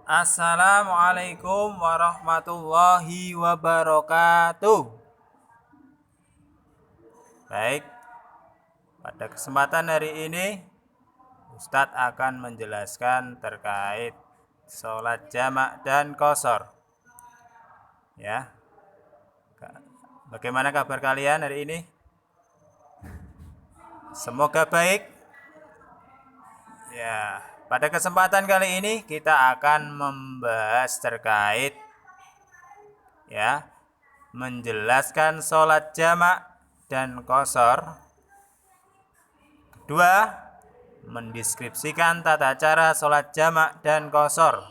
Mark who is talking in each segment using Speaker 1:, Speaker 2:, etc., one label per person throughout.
Speaker 1: Assalamualaikum warahmatullahi wabarakatuh. Baik, pada kesempatan hari ini Ustadz akan menjelaskan terkait sholat jamak dan qashar. Ya, bagaimana kabar kalian hari ini? Semoga baik. Ya, pada kesempatan kali ini kita akan membahas terkait menjelaskan sholat jamak dan qashar. Kedua, mendeskripsikan tata cara sholat jamak dan qashar.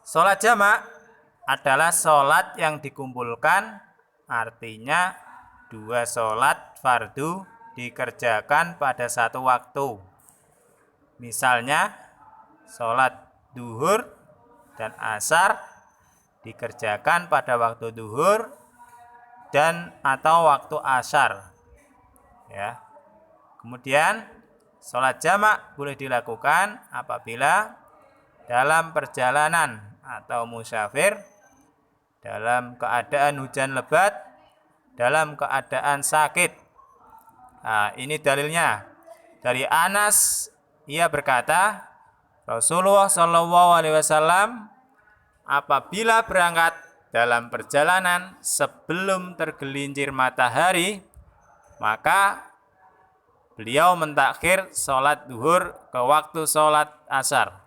Speaker 1: Sholat jamak adalah sholat yang dikumpulkan, artinya dua sholat fardu dikerjakan pada satu waktu. Misalnya, sholat duhur dan asar dikerjakan pada waktu duhur dan atau waktu asar. Ya. Kemudian, sholat jamak boleh dilakukan apabila dalam perjalanan atau musafir, dalam keadaan hujan lebat, dalam keadaan sakit. Nah, ini dalilnya dari Anas. Ia berkata, Rasulullah SAW apabila berangkat dalam perjalanan sebelum tergelincir matahari, maka beliau mentakhir sholat duhur ke waktu sholat asar.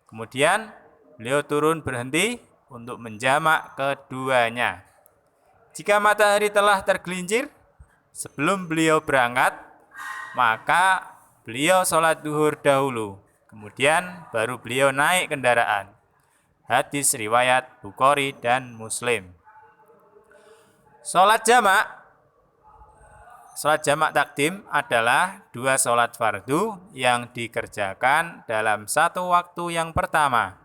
Speaker 1: Kemudian beliau turun berhenti untuk menjamak keduanya. Jika matahari telah tergelincir sebelum beliau berangkat, maka beliau sholat duhur dahulu, kemudian baru beliau naik kendaraan. Hadis riwayat Bukhari dan Muslim. Sholat jamak takdim adalah dua sholat fardu yang dikerjakan dalam satu waktu yang pertama.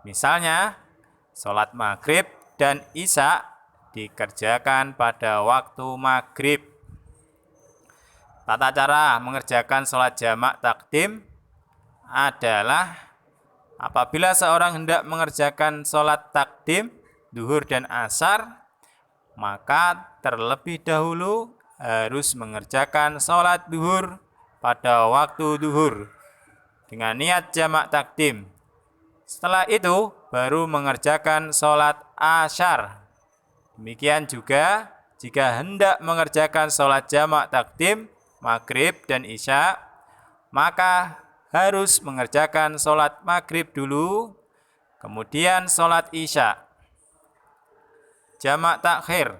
Speaker 1: Misalnya, sholat maghrib dan isya dikerjakan pada waktu maghrib. Tata cara mengerjakan sholat jamak takdim adalah apabila seorang hendak mengerjakan sholat takdim, duhur dan asar, maka terlebih dahulu harus mengerjakan sholat duhur pada waktu duhur dengan niat jamak takdim. Setelah itu baru mengerjakan sholat asar. Demikian juga jika hendak mengerjakan sholat jamak takdim, maghrib dan isya, maka harus mengerjakan sholat maghrib dulu, kemudian sholat isya. Jamak takhir.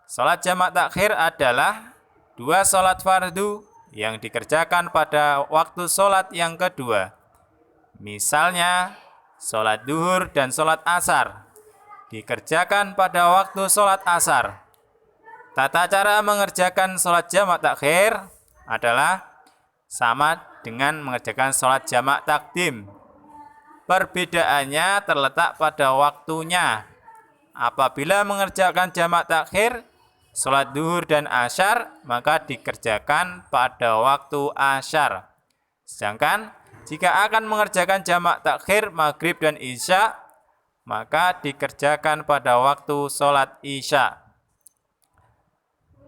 Speaker 1: Sholat jamak takhir adalah dua sholat fardu yang dikerjakan pada waktu sholat yang kedua. Misalnya, sholat duhur dan sholat asar dikerjakan pada waktu sholat asar. Tata cara mengerjakan sholat jamak takhir adalah sama dengan mengerjakan sholat jamak takdim. Perbedaannya terletak pada waktunya. Apabila mengerjakan jamak takhir, sholat duhur dan asar, maka dikerjakan pada waktu asar. Sedangkan jika akan mengerjakan jamak takhir, maghrib dan isya, maka dikerjakan pada waktu sholat isya.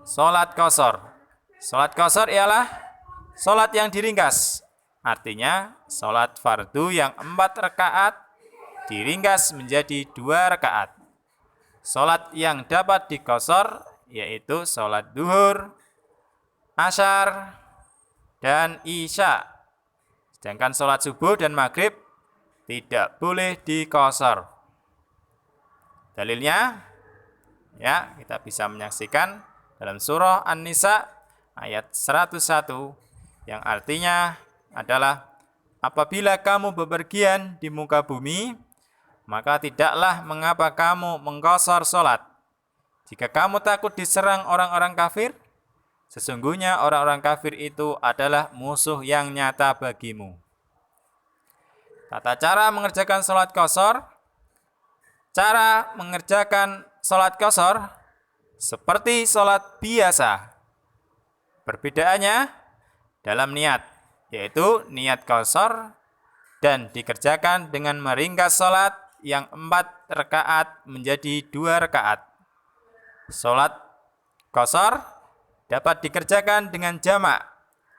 Speaker 1: Sholat qashar. Sholat qashar ialah sholat yang diringkas. Artinya, sholat fardu yang 4 rakaat diringkas menjadi 2 rakaat. Sholat yang dapat diqashar yaitu sholat duhur, asar, dan isya. Sedangkan sholat subuh dan maghrib tidak boleh diqashar. Dalilnya, kita bisa menyaksikan dalam surah An-Nisa ayat 101 yang artinya adalah apabila kamu bepergian di muka bumi, maka tidaklah mengapa kamu mengqashar sholat. Jika kamu takut diserang orang-orang kafir, sesungguhnya orang-orang kafir itu adalah musuh yang nyata bagimu. Tata cara mengerjakan sholat qashar. Cara mengerjakan sholat qashar seperti sholat biasa. Perbedaannya dalam niat, yaitu niat qashar dan dikerjakan dengan meringkas sholat yang 4 rakaat menjadi 2 rakaat. Sholat qashar dapat dikerjakan dengan jamak,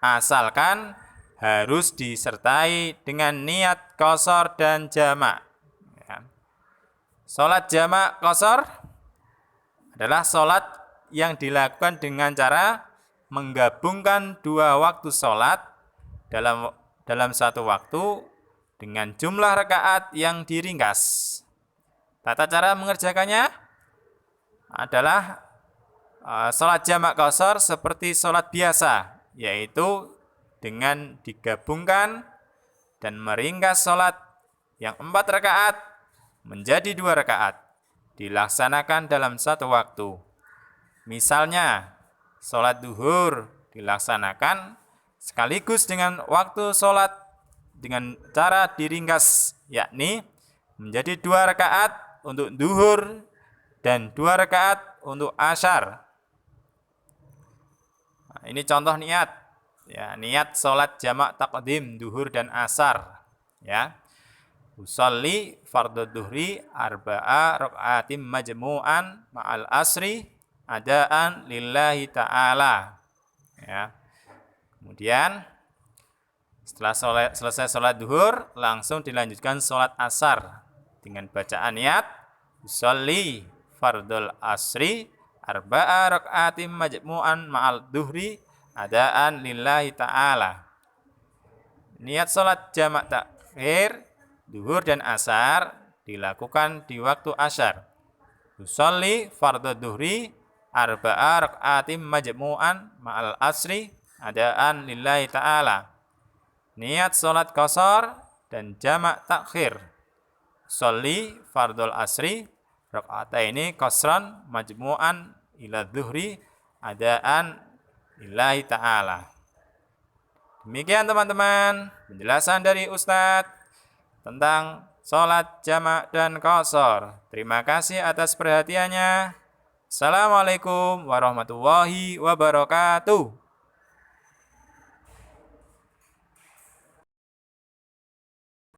Speaker 1: asalkan harus disertai dengan niat qashar dan jamak. Sholat jamak qashar adalah sholat yang dilakukan dengan cara menggabungkan 2 waktu sholat dalam satu waktu dengan jumlah rakaat yang diringkas. Tata cara mengerjakannya adalah sholat jamak qashar seperti sholat biasa, yaitu dengan digabungkan dan meringkas sholat yang 4 rakaat menjadi 2 rakaat, dilaksanakan dalam satu waktu. Misalnya, sholat duhur dilaksanakan sekaligus dengan waktu sholat dengan cara diringkas, yakni menjadi 2 rakaat untuk duhur dan 2 rakaat untuk asyar. Nah, ini contoh niat. Ya, niat sholat jamak taqdim duhur dan asar. Ya. Usolli fardhu duhri arba'a raka'atim majmu'an ma'al asri adaan lillahi ta'ala. Ya. Kemudian setelah selesai sholat duhur, langsung dilanjutkan sholat asar dengan bacaan niat usolli fardhul asri arba'a raka'atim majmu'an ma'al duhri adaan lillahi ta'ala. Niat sholat jamak takhir duhur dan asar dilakukan di waktu asar. Usolli fardhu duhri arba'a raka'atim majmu'an ma'al asri adaan lillahi ta'ala. Niat sholat qashar dan jamak takhir. Usolli fardhul asri raka'ataini qasran majmu'an ila duhri adaan lillahi ta'ala. Demikian teman-teman penjelasan dari Ustadz tentang sholat jamak dan qashar. Terima kasih atas perhatiannya. Assalamualaikum warahmatullahi wabarakatuh.